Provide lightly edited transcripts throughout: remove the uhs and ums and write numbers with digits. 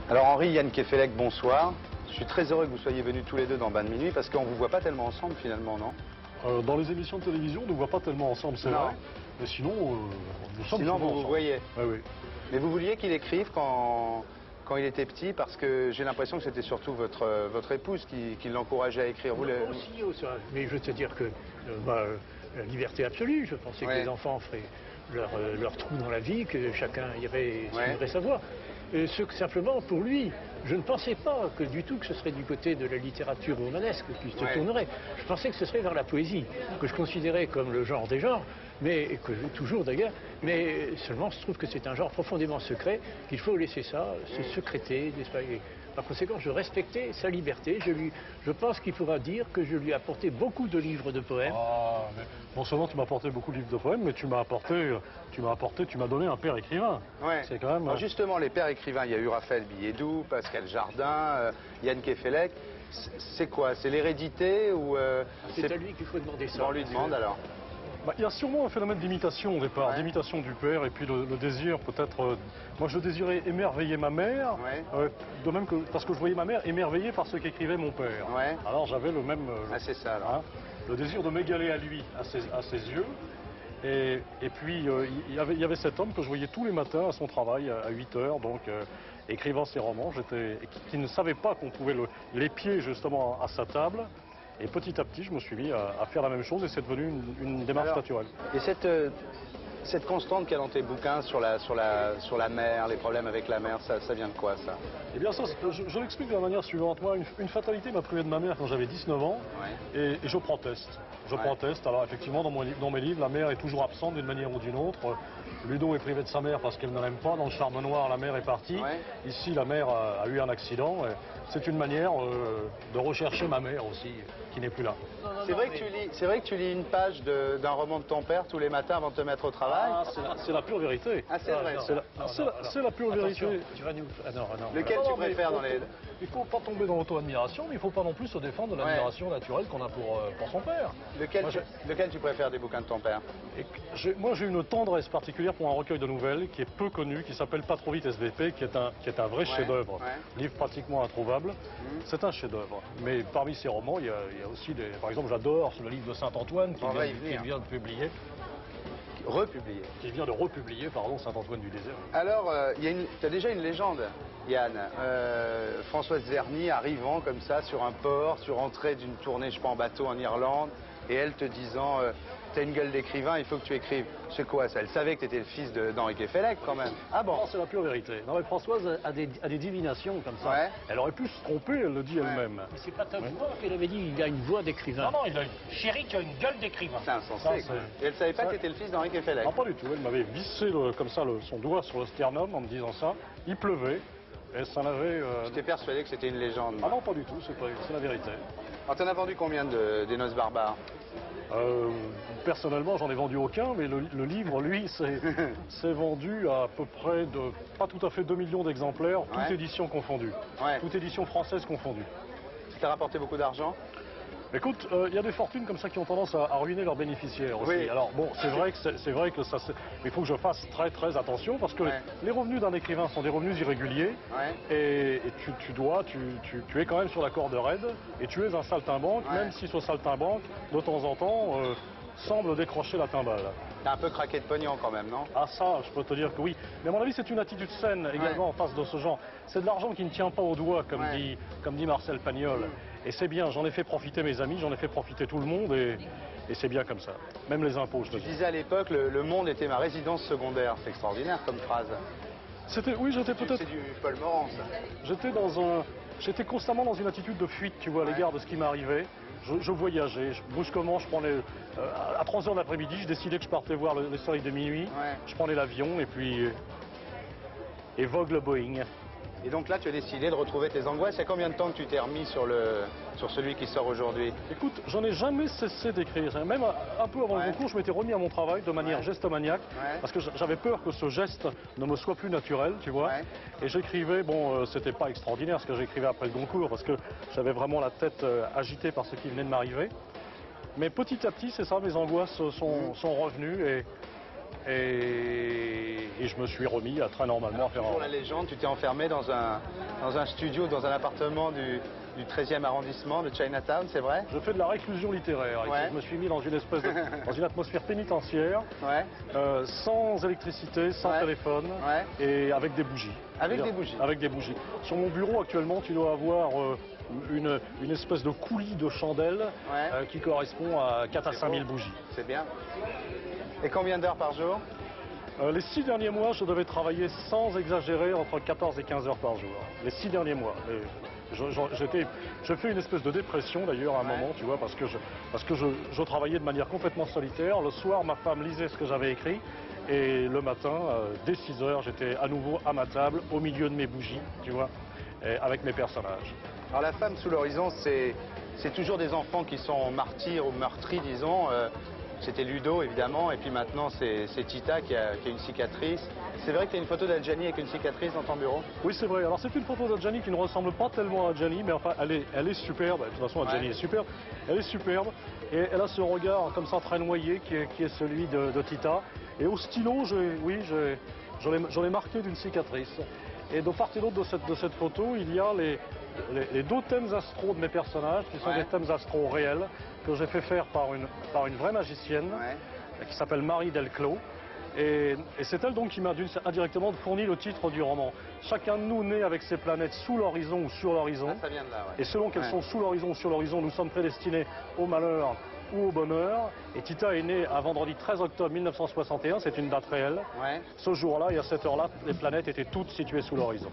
Alors Henri, Yann Kefelec, bonsoir. Je suis très heureux que vous soyez venus tous les deux dans Bain de minuit parce qu'on ne vous voit pas tellement ensemble finalement, non? Dans les émissions de télévision, on ne nous voit pas tellement ensemble, c'est vrai. Mais sinon, nous sommes Sinon, souvent vous ensemble. voyez. Oui, oui. Mais vous vouliez qu'il écrive quand il était petit, parce que j'ai l'impression que c'était surtout votre épouse qui l'encourageait à écrire. Vous Aussi, mais je veux te dire que la liberté absolue, je pensais que les enfants feraient leur trou dans la vie, que chacun suivrait sa voie. Simplement, pour lui, je ne pensais pas du tout que ce serait du côté de la littérature romanesque qui se tournerait. Je pensais que ce serait vers la poésie, que je considérais comme le genre des genres, mais que toujours d'ailleurs, mais seulement je trouve que c'est un genre profondément secret, qu'il faut laisser ça se secréter, n'est-ce pas? Et par conséquent, je respectais sa liberté. Je pense qu'il faudra dire que je lui ai apporté beaucoup de livres de poèmes. Ah, mais non seulement tu m'as apporté beaucoup de livres de poèmes, mais tu m'as donné un père écrivain. Ouais. C'est quand même. Alors justement, les pères écrivains, il y a eu Raphaël Billedou, Pascal Jardin, Yann Kefelec. C'est quoi? C'est l'hérédité ou c'est à lui qu'il faut demander ça. On lui demande alors. Il y a sûrement un phénomène d'imitation au départ, d'imitation du père, et puis le désir peut-être... moi je désirais émerveiller ma mère, de même que parce que je voyais ma mère émerveillée par ce qu'écrivait mon père. Alors j'avais le même... c'est ça alors. Le désir de m'égaler à lui, à ses yeux. Et puis il y avait cet homme que je voyais tous les matins à son travail, à 8 heures, donc écrivant ses romans, qui ne savait pas qu'on pouvait l'épier justement à sa table. Et petit à petit, je me suis mis à faire la même chose et c'est devenu une démarche naturelle. Et cette constante qu'il y a dans tes bouquins sur la mer, les problèmes avec la mer, ça vient de quoi ça? Eh bien ça, je l'explique de la manière suivante. Moi, une fatalité m'a privé de ma mère quand j'avais 19 ans et je proteste. Je proteste. Alors effectivement, dans mes livres, la mère est toujours absente d'une manière ou d'une autre. Ludo est privé de sa mère parce qu'elle ne l'aime pas. Dans le Charme Noir, la mère est partie. Ici, la mère a eu un accident. C'est une manière de rechercher ma mère aussi, qui n'est plus là. C'est vrai que tu lis une page d'un roman de ton père tous les matins avant de te mettre au travail? C'est la pure vérité. Ah, c'est vrai. C'est la pure vérité. Tu vas nous... Ah non. Lequel tu préfères dans les... Il ne faut pas tomber dans l'auto-admiration, mais il ne faut pas non plus se défendre de l'admiration naturelle qu'on a pour son père. Lequel tu préfères des bouquins de ton père? Moi, j'ai une tendresse particulière pour un recueil de nouvelles qui est peu connu, qui s'appelle Pas trop vite SVP, qui est un vrai chef-d'œuvre. Livre pratiquement introuvable. C'est un chef-d'œuvre. Mais parmi ces romans, il y a aussi des... Par exemple, j'adore le livre de Saint-Antoine qui vient de publier. Qui vient de republier, pardon, Saint-Antoine du désert. Alors, tu as déjà une légende, Yann. Françoise Zerny arrivant comme ça sur un port, sur entrée d'une tournée, je sais pas, en bateau en Irlande, et elle te disant t'as une gueule d'écrivain, il faut que tu écrives. C'est quoi ça? Elle savait que tu étais le fils d'Henri Kefelec quand même. Ah bon? Non, c'est la pure vérité. Non, mais Françoise a des divinations comme ça. Elle aurait pu se tromper, elle le dit elle-même. Mais c'est pas ta voix qu'elle avait dit, il a une voix d'écrivain. Non, il a une... Chérie, tu as une gueule d'écrivain. C'est insensé. Et elle savait pas que tu étais le fils d'Henri Kefelec? Non, pas du tout. Elle m'avait vissé comme ça son doigt sur le sternum en me disant ça. Il pleuvait. Et ça n'avait... J'étais persuadé que c'était une légende. Ah non, pas du tout, c'est la vérité. Alors, t'en as vendu combien des Noces barbares? Personnellement, j'en ai vendu aucun, mais le livre, lui, s'est vendu à peu près de, pas tout à fait 2 millions d'exemplaires, toute édition confondue. Toute édition française confondue. Ça t'a rapporté beaucoup d'argent? Écoute, il y a des fortunes comme ça qui ont tendance à ruiner leurs bénéficiaires aussi. Alors bon, c'est vrai que ça, il faut que je fasse très très attention parce que les revenus d'un écrivain sont des revenus irréguliers et tu es quand même sur la corde raide et tu es un saltimbanque, même si ce saltimbanque, de temps en temps, semble décrocher la timbale. T'as un peu craqué de pognon quand même, non? Ah ça, je peux te dire que oui. Mais à mon avis, c'est une attitude saine également en face de ce genre. C'est de l'argent qui ne tient pas au doigt, comme dit Marcel Pagnol. Et c'est bien, j'en ai fait profiter mes amis, j'en ai fait profiter tout le monde et c'est bien comme ça. Même les impôts, je te dis. Tu disais à l'époque, le monde était ma résidence secondaire. C'est extraordinaire comme phrase. Oui, j'étais peut-être... C'est du Paul Morand, ça. J'étais constamment dans une attitude de fuite, tu vois, à l'égard de ce qui m'arrivait. Je voyageais, brusquement, je prenais... à 3 heures de l'après-midi, je décidais que je partais voir le soleil de minuit. Je prenais l'avion et puis... Et vogue le Boeing. Et donc là, tu as décidé de retrouver tes angoisses. Il y a combien de temps que tu t'es remis sur celui qui sort aujourd'hui? Écoute, j'en ai jamais cessé d'écrire. Même un peu avant le concours, je m'étais remis à mon travail de manière gestomaniaque. Parce que j'avais peur que ce geste ne me soit plus naturel, tu vois. Et j'écrivais, bon, c'était pas extraordinaire ce que j'écrivais après le concours, parce que j'avais vraiment la tête agitée par ce qui venait de m'arriver. Mais petit à petit, c'est ça, mes angoisses sont revenues Et je me suis remis à très normalement à faire... Pour la légende, tu t'es enfermé dans un studio, dans un appartement du 13e arrondissement de Chinatown, c'est vrai? Je fais de la réclusion littéraire. Ouais. Je me suis mis dans une espèce dans une atmosphère pénitentiaire, Ouais. sans électricité, sans Ouais. téléphone, Ouais. et avec des bougies. Avec des bougies. Avec des bougies. Sur mon bureau actuellement, tu dois avoir une espèce de coulis de chandelles Ouais. qui correspond à 4 à C'est 5 000 beau. bougies. C'est bien. Et combien d'heures par jour? Les 6 derniers mois, je devais travailler sans exagérer entre 14 et 15 heures par jour. Les 6 derniers mois. Je fais une espèce de dépression d'ailleurs à un moment, tu vois, parce que je travaillais de manière complètement solitaire. Le soir, ma femme lisait ce que j'avais écrit. Et le matin, dès 6 heures, j'étais à nouveau à ma table, au milieu de mes bougies, tu vois, avec mes personnages. Alors la femme sous l'horizon, c'est toujours des enfants qui sont martyrs ou meurtris, disons. C'était Ludo, évidemment, et puis maintenant c'est Tita qui a une cicatrice. C'est vrai que tu as une photo d'Adjani avec une cicatrice dans ton bureau? Oui, c'est vrai. Alors c'est une photo d'Adjani qui ne ressemble pas tellement à Adjani, mais enfin elle est superbe. De toute façon, Adjani est superbe. Elle est superbe, et elle a ce regard comme ça très noyé qui est celui de Tita. Et au stylo, je l'ai marqué d'une cicatrice. Et de part et d'autre de cette photo, il y a les deux thèmes astro de mes personnages, qui sont des thèmes astro réels, que j'ai fait faire par une vraie magicienne, qui s'appelle Marie Delclos. Et c'est elle donc qui m'a indirectement fourni le titre du roman. Chacun de nous naît avec ses planètes sous l'horizon ou sur l'horizon. Ah, ça vient de là, ouais. Et selon qu'elles sont sous l'horizon ou sur l'horizon, nous sommes prédestinés au malheur ou au bonheur. Et Tita est née à vendredi 13 octobre 1961, c'est une date réelle. Ouais. Ce jour-là et à cette heure-là, les planètes étaient toutes situées sous l'horizon.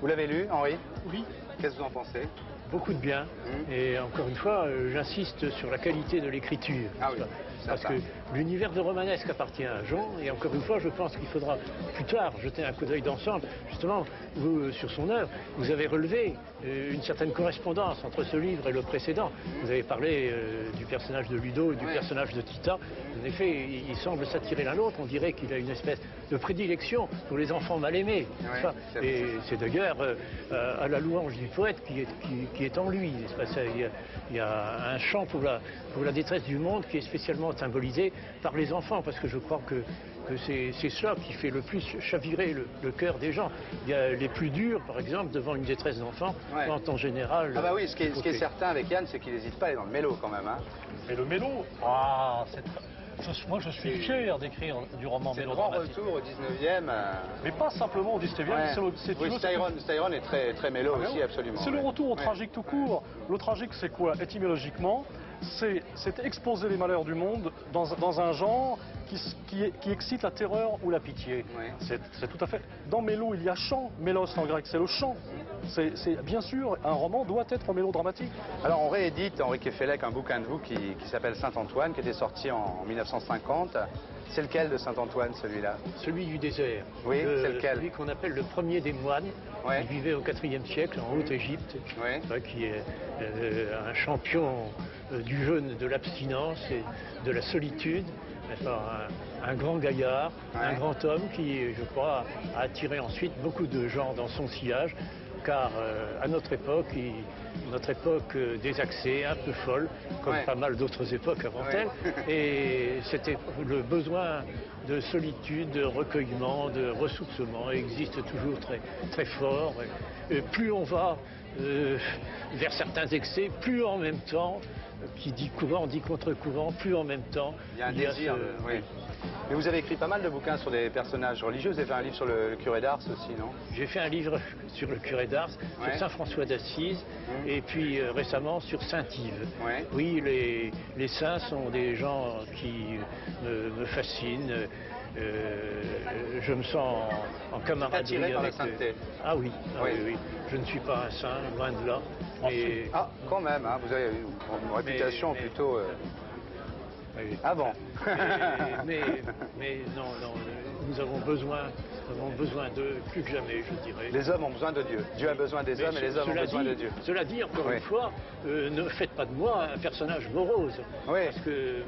Vous l'avez lu, Henri? Oui, Qu'est-ce que vous en pensez? beaucoup de bien. Et encore une fois, j'insiste sur la qualité de l'écriture. Ah oui, Parce certain. que l'univers de romanesque appartient à Jean, et encore une fois, je pense qu'il faudra plus tard jeter un coup d'œil d'ensemble. Justement, vous, sur son œuvre, vous avez relevé une certaine correspondance entre ce livre et le précédent. Vous avez parlé du personnage de Ludo et du personnage de Tita. En effet, ils semblent s'attirer l'un l'autre. On dirait qu'il a une espèce de prédilection pour les enfants mal aimés. Ouais, et c'est d'ailleurs à la louange du poète qui est en lui. Il y a un chant pour la détresse du monde qui est spécialement symbolisé par les enfants, parce que je crois que c'est cela qui fait le plus chavirer le cœur des gens. Il y a les plus durs, par exemple, devant une détresse d'enfant, quand en général... Ah bah oui, ce qui est certain avec Yann, c'est qu'il n'hésite pas à aller dans le mélo quand même. Hein. Mais le mélo, moi je suis fier d'écrire du roman C'est le grand mélodramatique. retour au 19e. Mais pas simplement au 19e, Oui, Styron est très mélo aussi, absolument. C'est le retour au tragique tout court. Le tragique, c'est quoi? Étymologiquement, c'est exposer les malheurs du monde dans un genre qui excite la terreur ou la pitié. Ouais. C'est tout à fait... Dans mélo, il y a chant. Mélos en grec, c'est le chant. Bien sûr, un roman doit être mélodramatique. Alors on réédite, Henri Kefelec, un bouquin de vous qui s'appelle Saint-Antoine, qui était sorti en 1950. C'est lequel de Saint-Antoine, celui-là? Celui du désert. Oui, c'est lequel? Celui qu'on appelle le premier des moines, qui vivait au IVe siècle en Haute-Égypte, qui est un champion du jeûne, de l'abstinence et de la solitude. Un grand gaillard, un grand homme qui, je crois, a attiré ensuite beaucoup de gens dans son sillage, car à notre époque désaxée, un peu folle, comme pas mal d'autres époques avant elle, et c'était le besoin de solitude, de recueillement, de ressourcement existe toujours très, très fort. Et plus on va vers certains excès, plus en même temps, qui dit courant, dit contre-courant, plus en même temps. Il y a un désir. Mais vous avez écrit pas mal de bouquins sur des personnages religieux. Vous avez fait un livre sur le curé d'Ars aussi, non? J'ai fait un livre sur le curé d'Ars, sur Saint François d'Assise, et puis récemment sur Saint-Yves. Oui, les saints sont des gens qui me fascinent. Je me sens en camaraderie attiré par avec la sainteté. Ah oui, oui. Je ne suis pas un saint, loin de là. Mais... Ah, quand même, hein, vous avez une réputation plutôt... Ah bon. mais non, nous avons besoin d'eux plus que jamais, je dirais. Les hommes ont besoin de Dieu. Dieu a besoin des hommes et les hommes ont besoin de Dieu. Cela dit, encore une fois, ne faites pas de moi un personnage morose. Parce que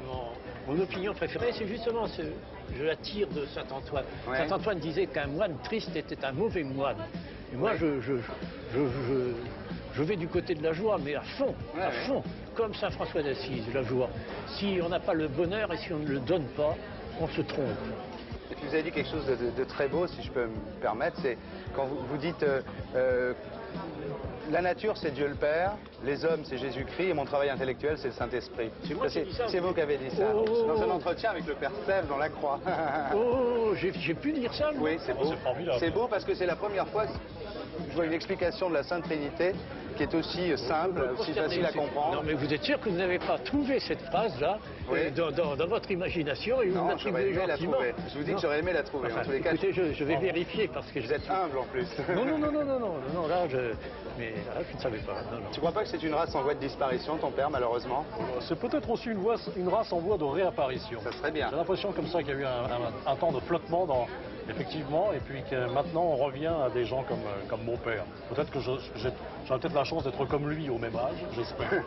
mon opinion préférée, c'est justement je la tire de Saint-Antoine. Saint-Antoine disait qu'un moine triste était un mauvais moine. Et moi, je vais du côté de la joie, mais à fond, comme Saint François d'Assise, la joie. Si on n'a pas le bonheur et si on ne le donne pas, on se trompe. Et puis vous avez dit quelque chose de très beau, si je peux me permettre, c'est quand vous dites la nature c'est Dieu le Père, les hommes c'est Jésus-Christ et mon travail intellectuel c'est le Saint-Esprit. C'est vous qui avez dit ça. Dans un entretien avec le Père Sèvres dans la Croix. J'ai pu dire ça, moi. Oui, c'est beau. C'est beau parce que c'est la première fois que je vois une explication de la Sainte Trinité qui est aussi simple, aussi facile à comprendre. Non, mais vous êtes sûr que vous n'avez pas trouvé cette phrase-là dans votre imagination et vous l'attribuez gentiment. Je vous dis que j'aurais aimé la trouver. Enfin, en tous les cas, écoutez, je vais vérifier parce que vous êtes humble en plus. Non, là, je ne savais pas. Non. Tu crois pas que c'est une race en voie de disparition, ton père, malheureusement? C'est peut-être aussi une race en voie de réapparition. Ça serait bien. J'ai l'impression comme ça qu'il y a eu un temps de flottement effectivement, et puis que maintenant on revient à des gens comme mon père. Peut-être que j'aurai peut-être la chance d'être comme lui au même âge, j'espère.